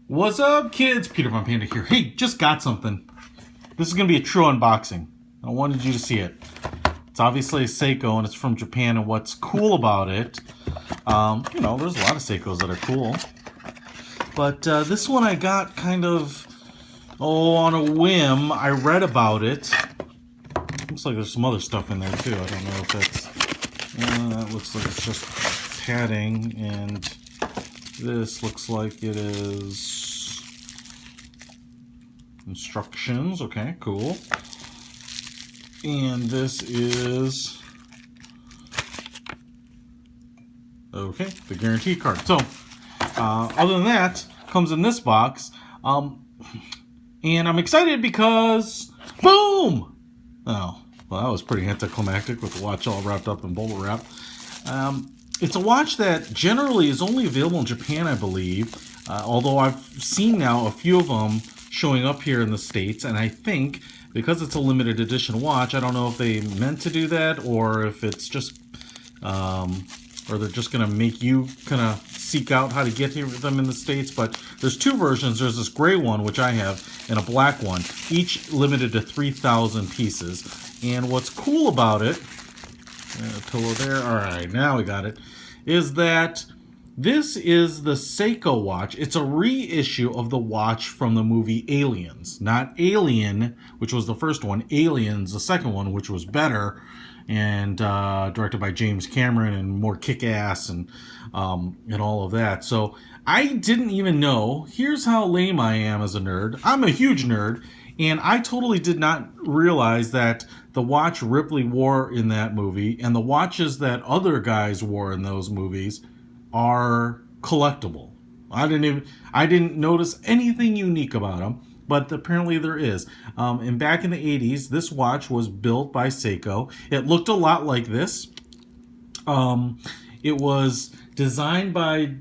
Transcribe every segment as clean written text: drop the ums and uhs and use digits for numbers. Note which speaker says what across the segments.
Speaker 1: What's up, kids? Peter Von Panda here. Hey, just got something. This is going to be a true unboxing. I wanted you to see it. It's obviously a Seiko, and it's from Japan, and what's cool about it, there's a lot of Seikos that are cool. But this one I got kind of, on a whim. I read about it. Looks like there's some other stuff in there, too. I don't know if that's... that looks like it's just padding, and this looks like it is instructions. Okay, cool. And this is the guarantee card. So other than that, comes in this box, and I'm excited because boom! Oh, well, that was pretty anticlimactic with the watch all wrapped up in bubble wrap. It's a watch that generally is only available in Japan, I believe, although I've seen now a few of them showing up here in the States, and I think because it's a limited edition watch, I don't know if they meant to do that or if it's just, or they're just going to make you kind of seek out how to get to them in the States. But there's two versions. There's this gray one, which I have, and a black one, each limited to 3,000 pieces. And what's cool about it, pillow there, all right, now we got it, is that this is the Seiko watch. It's a reissue of the watch from the movie Aliens. Not Alien, which was the first one. Aliens, the second one, which was better, and directed by James Cameron and more kick-ass and all of that. So I didn't even know. Here's how lame I am as a nerd. I'm a huge nerd, and I totally did not realize that the watch Ripley wore in that movie and the watches that other guys wore in those movies are collectible. I didn't notice anything unique about them, but apparently there is. And back in the 80s, this watch was built by Seiko. It looked a lot like this. It was designed by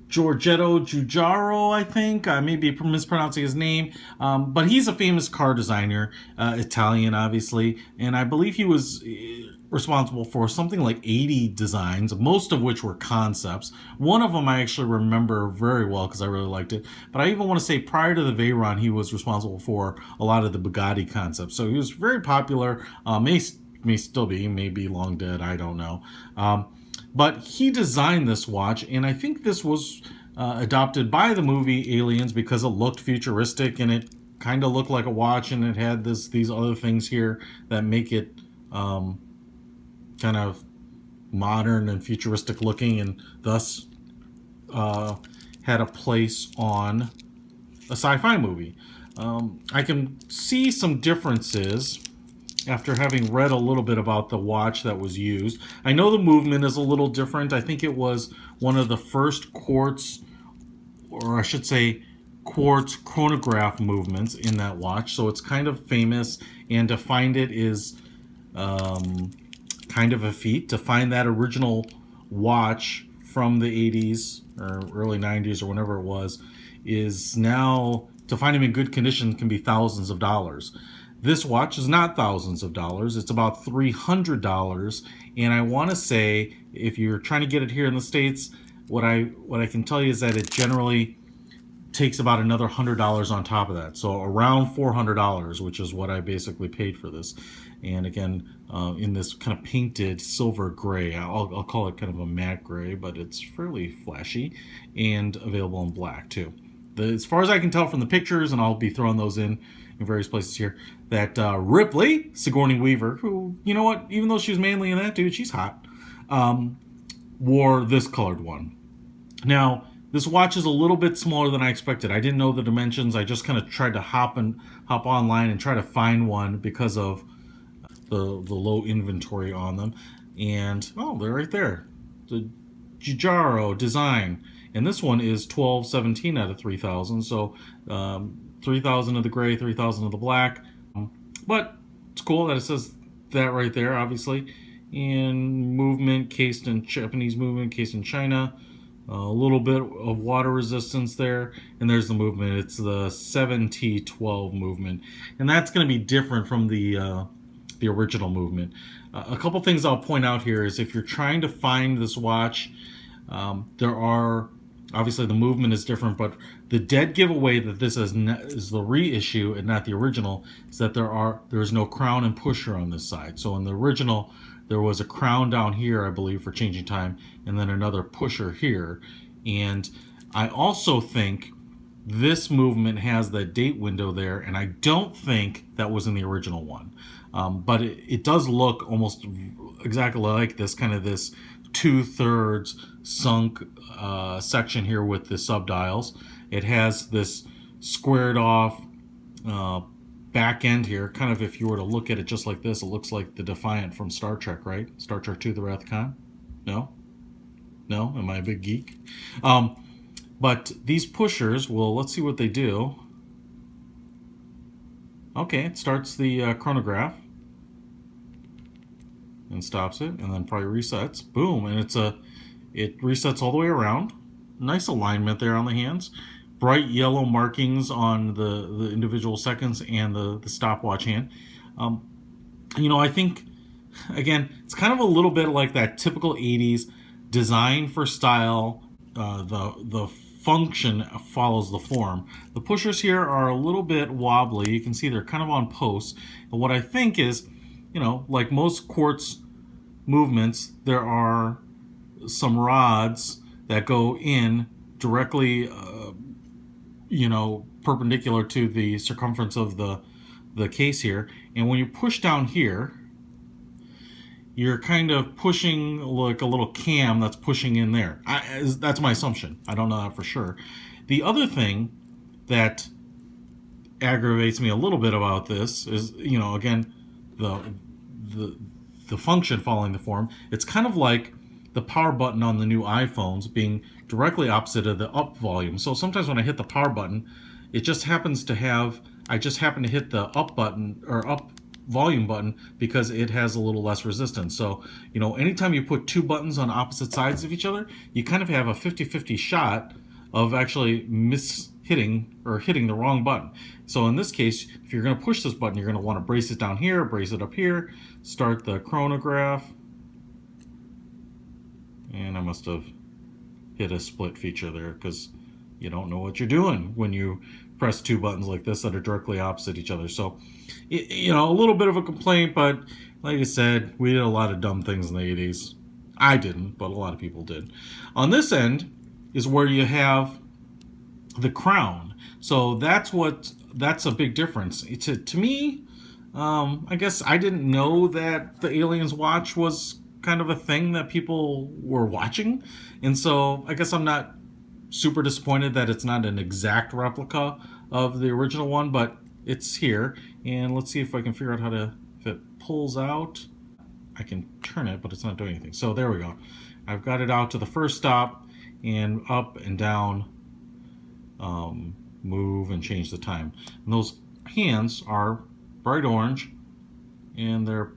Speaker 1: Seiko Giugiaro, I think. I may be mispronouncing his name. But he's a famous car designer, Italian, obviously. And I believe he was responsible for something like 80 designs, most of which were concepts. One of them I actually remember very well because I really liked it. But I even want to say prior to the Veyron, he was responsible for a lot of the Bugatti concepts. So he was very popular. May still be, maybe long dead, I don't know. But he designed this watch, and I think this was adopted by the movie Aliens because it looked futuristic and it kind of looked like a watch, and it had these other things here that make it kind of modern and futuristic looking, and thus had a place on a sci-fi movie. I can see some differences after having read a little bit about the watch that was used. I know the movement is a little different. I think it was one of the first Quartz, or I should say Quartz chronograph movements in that watch, so it's kind of famous, and to find it is kind of a feat. To find that original watch from the 80s or early 90s or whenever it was, is now, to find them in good condition can be thousands of dollars. This watch is not thousands of dollars. It's about $300, and I want to say, if you're trying to get it here in the States, what I can tell you is that it generally takes about another $100 on top of that, so around $400, which is what I basically paid for this. And again, in this kind of painted silver gray, I'll call it kind of a matte gray, but it's fairly flashy, and available in black too. As far as I can tell from the pictures, and I'll be throwing those in various places here, that Ripley, Sigourney Weaver, who, you know what, even though she was mainly in that, dude, she's hot, wore this colored one. Now, this watch is a little bit smaller than I expected. I didn't know the dimensions. I just kind of tried to hop online and try to find one because of the low inventory on them. And, oh, they're right there. The Giugiaro design. And this one is 1217 out of 3,000. So 3,000 of the gray, 3,000 of the black. But it's cool that it says that right there, obviously. And movement, cased in Japanese movement, cased in China. A little bit of water resistance there. And there's the movement. It's the 7T12 movement. And that's going to be different from the original movement. A couple things I'll point out here is if you're trying to find this watch, there are Obviously, the movement is different, but the dead giveaway that this is the reissue and not the original is that there is no crown and pusher on this side. So in the original, there was a crown down here, I believe, for changing time, and then another pusher here. And I also think this movement has the date window there, and I don't think that was in the original one. But it does look almost exactly like this, kind of this 2/3 sunk section here with the subdials. It has this squared off back end here. Kind of, if you were to look at it just like this, it looks like the Defiant from Star Trek, right? Star Trek II, The Wrath of Khan? No? No? Am I a big geek? But these pushers, well, let's see what they do. Okay, it starts the chronograph and stops it, and then probably resets. Boom, and it resets all the way around. Nice alignment there on the hands. Bright yellow markings on the individual seconds and the stopwatch hand. I think, again, it's kind of a little bit like that typical 80s design for style. The function follows the form. The pushers here are a little bit wobbly. You can see they're kind of on posts. And what I think is, like most quartz movements, there are some rods that go in directly, perpendicular to the circumference of the case here. And when you push down here, you're kind of pushing like a little cam that's pushing in there. That's my assumption. I don't know that for sure. The other thing that aggravates me a little bit about this is, again, the function following the form. It's kind of like the power button on the new iPhones being directly opposite of the up volume. So sometimes when I hit the power button, it just happens to have, I just happen to hit the up button or up volume button because it has a little less resistance. So, anytime you put two buttons on opposite sides of each other, you kind of have a 50-50 shot of actually hitting the wrong button. So in this case, if you're going to push this button, you're going to want to brace it down here, brace it up here, start the chronograph. And I must have hit a split feature there because you don't know what you're doing when you press two buttons like this that are directly opposite each other. So, a little bit of a complaint, but like I said, we did a lot of dumb things in the 80s. I didn't, but a lot of people did. On this end is where you have the crown. So that's a big difference. To me, I guess I didn't know that the Aliens watch was kind of a thing that people were watching. And so I guess I'm not super disappointed that it's not an exact replica of the original one, but it's here. And let's see if I can figure out if it pulls out. I can turn it, but it's not doing anything. So there we go. I've got it out to the first stop and up and down, move and change the time. And those hands are bright orange and they're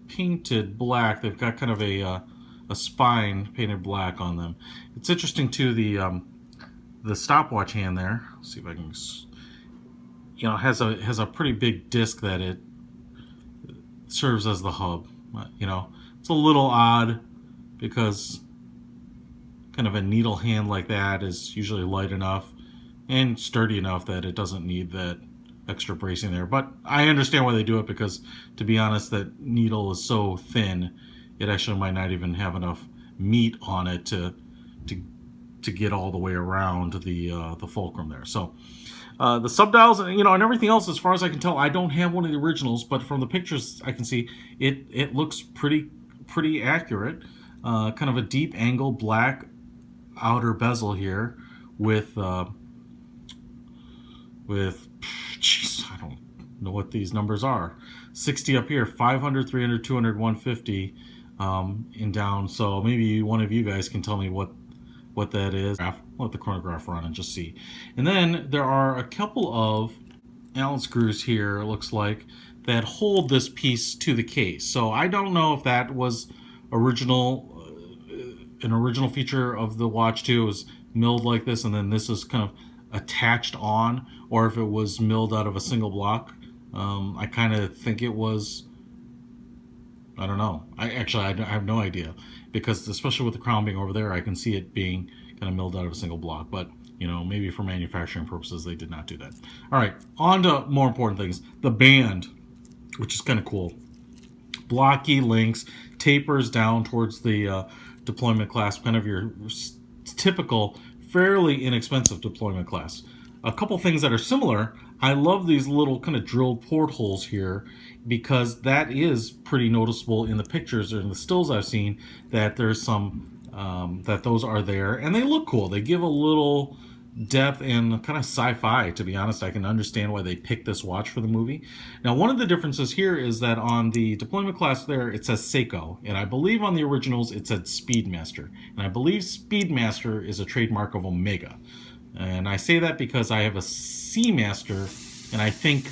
Speaker 1: painted black. They've got kind of a spine painted black on them. It's interesting too, the stopwatch hand there. Let's see if I can, has a pretty big disc that it serves as the hub. It's a little odd because kind of a needle hand like that is usually light enough and sturdy enough that it doesn't need that extra bracing there. But I understand why they do it, because to be honest, that needle is so thin, it actually might not even have enough meat on it to get all the way around the fulcrum there. So the subdials, and everything else, as far as I can tell, I don't have one of the originals, but from the pictures I can see it looks pretty accurate. Kind of a deep angle black outer bezel here with geez, I don't know what these numbers are. 60 up here, 500, 300, 200, 150 and down. So maybe one of you guys can tell me what that is. I'll let the chronograph run and just see. And then there are a couple of Allen screws here, it looks like, that hold this piece to the case. So I don't know if that was an original feature of the watch too. It was milled like this, and then this is kind of attached on, or if it was milled out of a single block. I kind of think it was, I don't know. I have no idea, because especially with the crown being over there, I can see it being kind of milled out of a single block. But, you know, maybe for manufacturing purposes, they did not do that. All right, on to more important things. The band, which is kind of cool. Blocky links, tapers down towards the deployment clasp, kind of your typical, fairly inexpensive deployment clasp. A couple things that are similar. I love these little kind of drilled portholes here because that is pretty noticeable in the pictures or in the stills I've seen that there's some that those are there, and they look cool. They give a little depth and kind of sci-fi. To be honest, I can understand why they picked this watch for the movie. Now, one of the differences here is that on the deployment class there, it says Seiko, and I believe on the originals it said Speedmaster, and I believe Speedmaster is a trademark of Omega. And I say that because I have a Seamaster, and I think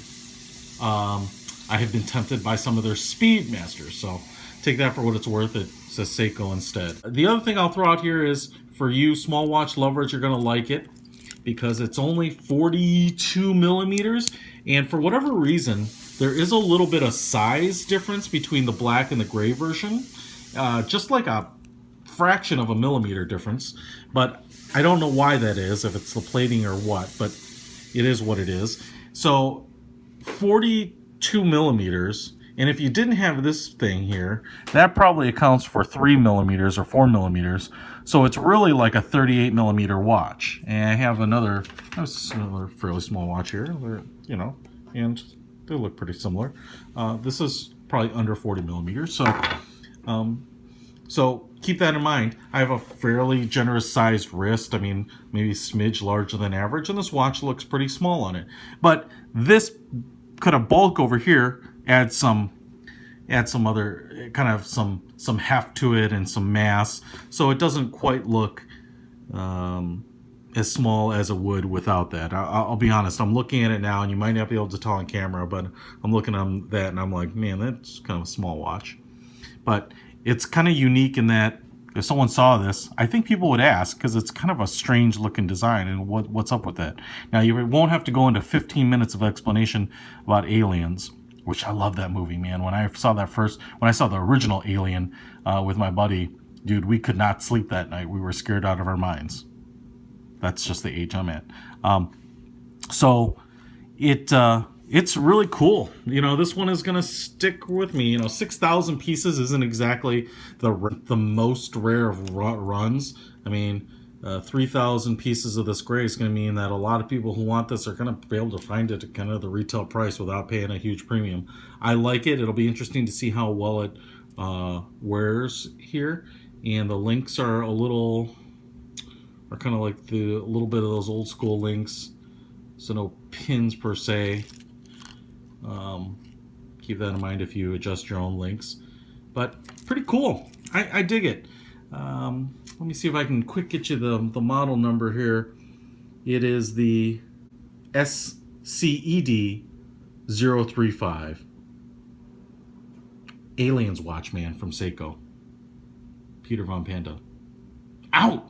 Speaker 1: I have been tempted by some of their Speedmasters. So take that for what it's worth. It says Seiko instead. The other thing I'll throw out here is, for you small watch lovers, you're going to like it because it's only 42 millimeters. And for whatever reason, there is a little bit of size difference between the black and the gray version. Just like a fraction of a millimeter difference. But I don't know why that is, if it's the plating or what, but it is what it is. So 42 millimeters, and if you didn't have this thing here, that probably accounts for 3 millimeters or 4 millimeters. So it's really like a 38 millimeter watch. And I have another fairly small watch here, you know, and they look pretty similar. This is probably under 40 millimeters. So keep that in mind. I have a fairly generous sized wrist. I mean, maybe a smidge larger than average, and this watch looks pretty small on it. But this kind of bulk over here adds some other kind of some heft to it and some mass, so it doesn't quite look as small as it would without that. I'll be honest, I'm looking at it now, and you might not be able to tell on camera, but I'm looking at that and I'm like, man, that's kind of a small watch. But it's kind of unique in that if someone saw this, I think people would ask, because it's kind of a strange looking design, and what's up with that. Now, you won't have to go into 15 minutes of explanation about Aliens, which I love that movie, man. When I saw the original Alien with my buddy, dude, we could not sleep that night. We were scared out of our minds. That's just the age I'm at. So it's really cool. You know, this one is going to stick with me. You know, 6,000 pieces isn't exactly the most rare of runs. I mean, 3,000 pieces of this gray is going to mean that a lot of people who want this are going to be able to find it at kind of the retail price without paying a huge premium. I like it. It'll be interesting to see how well it wears here. And the links are kind of like a little bit of those old school links. So no pins per se. Keep that in mind if you adjust your own links, but pretty cool. I dig it. Let me see if I can quick get you the model number here. It is the SCED035 Aliens watch, man, from Seiko. Peter von Panda. Out!